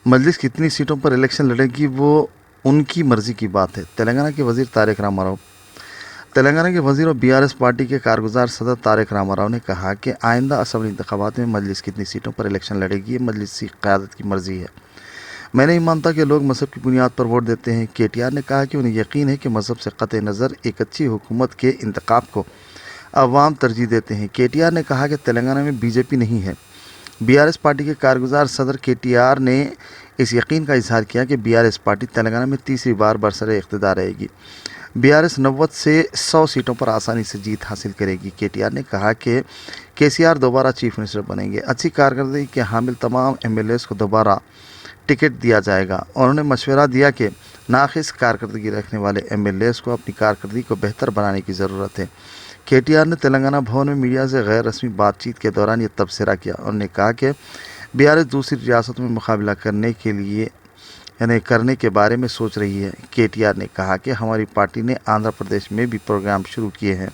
मजलिस कितनी सीटों पर इलेक्शन लड़ेगी वो उनकी मर्जी की बात है। तेलंगाना के वजीर तारिक रामाराव तेलंगाना के वजीर और बीआरएस पार्टी के कारगुजार सदर तारिक रामाराव ने कहा कि आइंदा असम्बली इंतखाबात में मजलिस कितनी सीटों पर इलेक्शन लड़ेगी ये मजलिस की क़यादत की मर्जी है। मैं नहीं मानता कि लोग मजहब की बुनियाद पर वोट देते हैं। केटीआर ने कहा कि उन्हें यकीन है कि मजहब से क़त्ए नज़र एक अच्छी हुकूमत के इंतखाब को अवाम तरजीह देते हैं। केटीआर ने कहा कि तेलंगाना में बीजेपी नहीं है। बीआरएस पार्टी के कारगुजार सदर केटीआर ने इस यकीन का इजहार किया कि बीआरएस पार्टी तेलंगाना में तीसरी बार बरसरे इख्तिदार रहेगी। बीआरएस 90 से 100 सीटों पर आसानी से जीत हासिल करेगी। केटीआर ने कहा कि केसीआर दोबारा चीफ मिनिस्टर बनेंगे। अच्छी कारकर्दगी के हामिल तमाम एमएलएस को दोबारा टिकट दिया जाएगा। उन्होंने मशवरा दिया कि नाक़िस कारकर्दगी रखने वाले एमएलएस को अपनी कारकर्दगी को बेहतर बनाने की ज़रूरत है। केटीआर ने तेलंगाना भवन में मीडिया से गैर रस्मी बातचीत के दौरान ये तबसरा किया। उन्होंने कहा कि बीआरएस दूसरी रियासतों में मुकाबला करने के बारे में सोच रही है। केटीआर ने कहा कि हमारी पार्टी ने आंध्र प्रदेश में भी प्रोग्राम शुरू किए हैं।